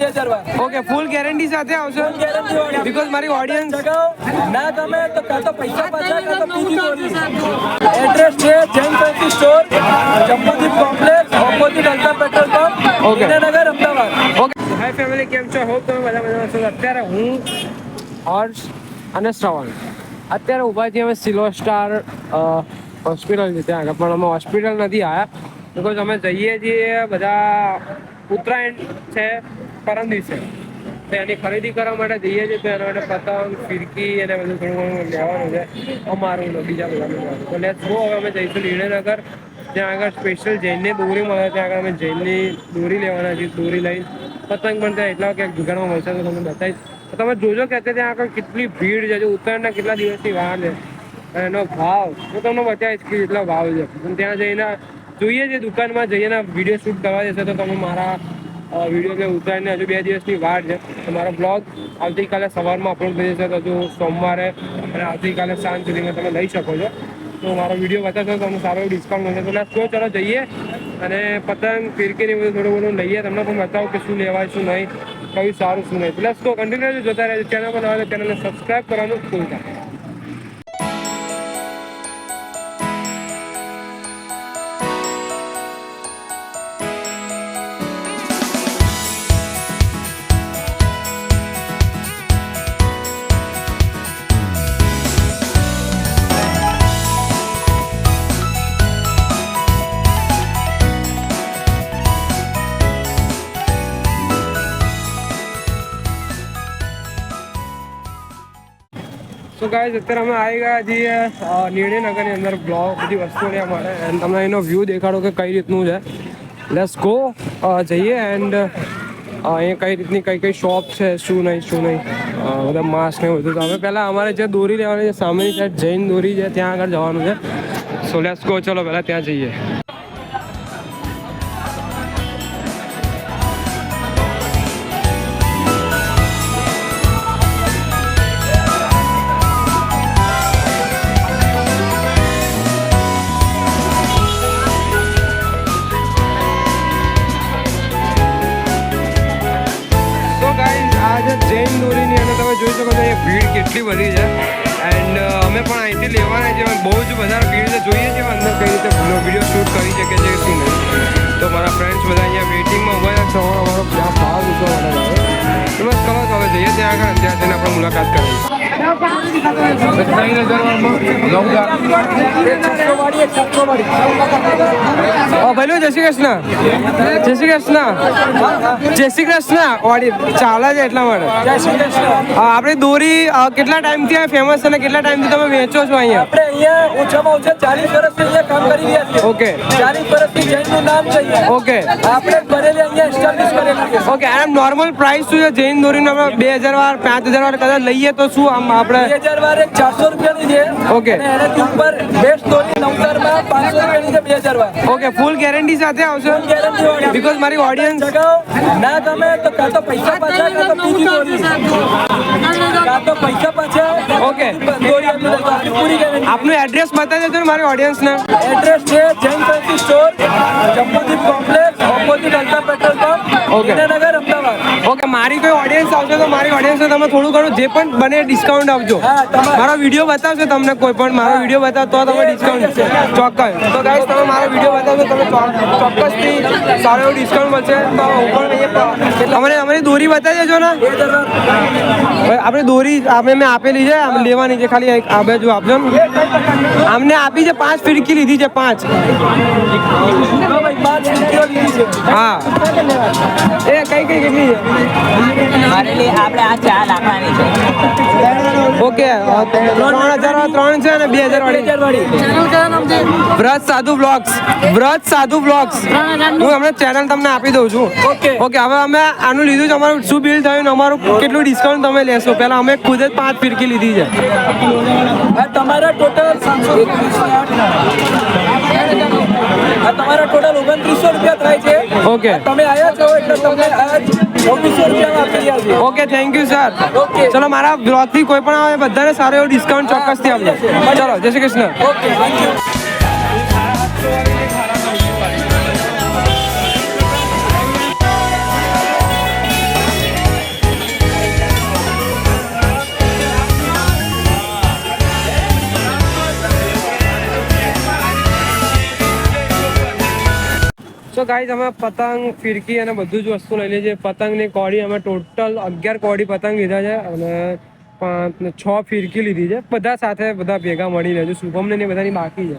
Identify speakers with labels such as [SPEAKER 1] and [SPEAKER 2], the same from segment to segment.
[SPEAKER 1] 2000
[SPEAKER 2] okay full guarantee સાથે આવશે because મારી ઓડિયન્સ
[SPEAKER 1] ના ગમે તો કાં તો પૈસા પાછા કાં તો બીજી દોરી. એડ્રેસ છે Jain fancy store, Jambudeep complex, opposite Alka petrol pump, Vidyanagar, Ahmedabad.
[SPEAKER 2] Okay hi family, કેમ છો? હોપ તમે બધા મજામાં છો. અત્યારે હું હર્ષ અને શ્રવણ અત્યારે ઊભા છીએ અમે સિલ્વર સ્ટાર હોસ્પિટલ છે ત્યાં આગળ, પણ અમે હોસ્પિટલ નથી આવ્યા બિકોઝ અમે જઈએ છીએ બધા ઉત્તરાયણ છે પરમ દિવસે, તો એની ખરીદી કરવા માટે જઈએ છીએ. તો એના માટે પતંગ, ફિરકી અને બધું ઘણું ઘણું લેવાનું છે અમારું બીજા બધાનું. તો લેટ્સ ગો. હવે અમે જઈશું લીણેનગર, ત્યાં આગળ સ્પેશિયલ જૈનની દોરી મળે, ત્યાં આગળ અમે જૈનની દોરી લેવાના છીએ. દોરી લઈને પતંગ પણ ત્યાં એટલા ક્યાંક દુકાનમાં મળશે તો તમને બતાવીશ. તો તમે જોજો કે અત્યારે ત્યાં આગળ કેટલી ભીડ છે. જો ઉત્તરાયણના કેટલા દિવસની વાર છે, એનો ભાવ હું તમને બતાવીશ કે કેટલો ભાવ છે. ત્યાં જઈને જોઈએ છે, દુકાનમાં જઈને વિડીયો શૂટ કરવા જશે તો તમે મારા વિડીયો કે ઉત્તરાયણને હજુ 2 દિવસની વાર છે. તો મારો બ્લોગ આવતીકાલે સવારમાં અપલોડ થઈ જશે, તો હજુ સોમવારે અને આવતીકાલે સાંજ સુધીમાં તમે લઈ શકો છો. તો મારો વિડીયો બતાવશો તો તમને સારો એવું ડિસ્કાઉન્ટ મળશે. તો લેટ્સ ગો, ચલો જઈએ અને પતંગ, ફિરકી ને બધું થોડું ઘણું લઈએ. તમને પણ બતાવું કે શું લેવાય શું નહીં, કયું સારું શું નહીં. પ્લસ તો કન્ટિન્યુ જોતા રહેજો. ચેનલ પર આવે તો ચેનલને સબસ્ક્રાઈબ કરવાનું ભૂલતા. તો ગાઈઝ અત્યારે અમે આવી ગયા છીએ નિર્ણયનગરની અંદર બ્લોગ બધી વસ્તુઓ લેવા માટે, એન્ડ તમને એનો વ્યૂ દેખાડો કે કઈ રીતનું છે. લેટ્સ ગો, જઈએ એન્ડ અહીંયા કઈ રીતની કઈ શોપ છે, શું નહીં બધા માસ્ક ને બધું. તો અમે પહેલાં અમારે જે દોરી લેવાની છે સામેની સાઈડ જૈન દોરી છે ત્યાં આગળ જવાનું છે. સો લેટ્સ ગો, ચલો પહેલાં ત્યાં જઈએ. જૈન દોરીની અને તમે જોઈ શકો છો અહીંયા ભીડ કેટલી બધી છે. એન્ડ અમે પણ અહીંથી લેવાના છે, બહુ જ વધારે ભીડ છે. જોઈએ છીએ અંદર કઈ રીતે વિડીયો શૂટ કરી શકે છે કે શું નહીં. તો મારા ફ્રેન્ડ્સ બધા અહીંયા વેઇટિંગમાં ઉભા છે. સવારે અમારો ત્યાં ભાવ પૂછવા માટે આવે તો બસ કરો. તો હવે જઈએ ત્યાં આગળ, ત્યાં જઈને આપણે મુલાકાત કરીએ. ભાઈલો જય શ્રી કૃષ્ણ. જય શ્રી કૃષ્ણ. જય શ્રી કૃષ્ણ. વાડી ચાલે છે એટલા માટે. આપણે દોરી કેટલા ટાઈમથી ફેમસ છે અને કેટલા ટાઈમથી તમે વેચો છો અહીંયા?
[SPEAKER 1] આપણે અહીંયા ઓછામાં ઓછા 40 વર્ષથી અહીંયા કામ કરી રહ્યા છીએ.
[SPEAKER 2] ઓકે,
[SPEAKER 1] 40 વર્ષથી જૈનનું નામ છે અહીંયા.
[SPEAKER 2] ઓકે,
[SPEAKER 1] આપણે કરેલી અહીંયા એસ્ટાબ્લિશ કરેલું છે.
[SPEAKER 2] ઓકે. આમ નોર્મલ પ્રાઇસ શું છે જૈન દોરીનો? આપણે 2000 વાર 5000 વાર કદાચ લઈએ તો શું આમ આપણે
[SPEAKER 1] 2000 વાર 400 રૂપિયાની છે.
[SPEAKER 2] ઓકે,
[SPEAKER 1] અને એનાથી ઉપર બેસ્ટ દોરી નવતારમાં 500 રૂપિયાની છે 2000 વાર.
[SPEAKER 2] ઓકે ફૂલ ગેરંટી સાથે આવશે
[SPEAKER 1] ગેરંટી વાળી.
[SPEAKER 2] બીકોઝ મારી ઓડિયન્સ
[SPEAKER 1] ના ગમે તો કાં તો પૈસા પાછા કાં તો બીજી દોરી. કાં તો પૈસા પાછા.
[SPEAKER 2] ઓકે,
[SPEAKER 1] દોરી આપણી પૂરી ગેરંટી.
[SPEAKER 2] આપનું એડ્રેસ બતાવી દેજો ને મારી ઓડિયન્સને.
[SPEAKER 1] એડ્રેસ છે Jain fancy store, Jambudeep complex, opposite Alka petrol pump, Vidyanagar, Ahmedabad.
[SPEAKER 2] Okay, મારી કોઈ ઓડિયન્સ આવશે તો મારી ઓડિયન્સને તમે થોડું ઘણું જે પણ બને ડિસ્કાઉન્ટ આપજો. મારો વિડીયો બતાવશે તમને કોઈ પણ મારો વિડીયો બતાવો તો તમે ડિસ્કાઉન્ટ ચોક્કસ. તો ગાઈસ તમે મારો વિડીયો બતાવશો તમે ચોક્કસથી સારો એવું ડિસ્કાઉન્ટ મળશે. તો હું પણ અહીંયા અમારી દોરી બતાવી દેજો ને. આપણે દોરી મેં આપેલી છે, આમ લેવાની છે ખાલી. આ બાજુ આપજો ને. આમને આપી છે 5 ફિરકી લીધી છે 5. હા, એ કઈ કેટલી છે?
[SPEAKER 3] આપણે આ 4 લાખની છે.
[SPEAKER 2] ઓકે, 3000 3 છે અને 2000 વાળી. વ્રત સાધુ બ્લોગ્સ. વ્રત સાધુ બ્લોગ્સ. હું હમણાં ચેનલ તમને આપી દઉં છું. ઓકે, હવે અમે આનું લીધું છે. અમારું શું બિલ થયું ને અમારું કેટલું ડિસ્કાઉન્ટ તમે લેશો? પહેલા અમે ખુદ જ 5 ફિરકી લીધી છે.
[SPEAKER 1] તમારા ટોટલ તમારા ટોટલ 2900 રૂપિયા થાય છે.
[SPEAKER 2] ઓકે,
[SPEAKER 1] તમે આયા છો એટલે તમને 2900 રૂપિયા આપી રહ્યા છે.
[SPEAKER 2] Okay, thank you sir. ચલો મારા બ્લોગથી કોઈ પણ આવે બધાને સારો એવો ડિસ્કાઉન્ટ ચોક્કસથી આપજો. ચલો, જય Shri Krishna.
[SPEAKER 1] Okay, thank you.
[SPEAKER 2] Guys અમે પતંગ ફિરકી અને બધું જ વસ્તુ લઈ લીધી છે. પતંગની કોડી અમે ટોટલ 11 કોડી પતંગ લીધા છે અને 5 ને 6 ફિરકી લીધી છે. બધા સાથે બધા ભેગા મળીને હજુ શુભમને ને બધાની બાકી છે.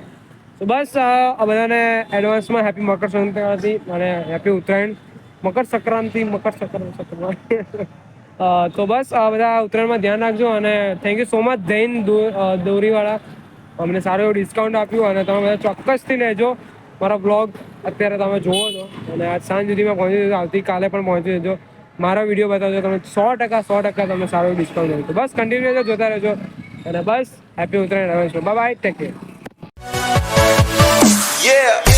[SPEAKER 2] તો બસ આ બધાને એડવાન્સમાં હેપી મકર સંક્રાંતિ અને હેપી ઉત્તરાયણ. મકર સંક્રાંતિ તો બસ આ બધા ઉત્તરાયણમાં ધ્યાન રાખજો અને thank you so much Jain દોરીવાળા અમને સારું એવું ડિસ્કાઉન્ટ આપ્યું અને તમે બધા ચોક્કસથી લેજો મારા બ્લોગ અત્યારે તમે જુઓ છો અને આજ સાંજ સુધીમાં પહોંચી જજો. આવતીકાલે પણ પહોંચી જજો. મારા વિડીયો બતાવજો તમે 100% તમને સારું ડિસ્કાઉન્ટ મળશે. બસ કન્ટિન્યુ રહેજો, જોતા રહેજો અને બસ happy Uttarayan. Bye bye, take care.
[SPEAKER 4] Yeah.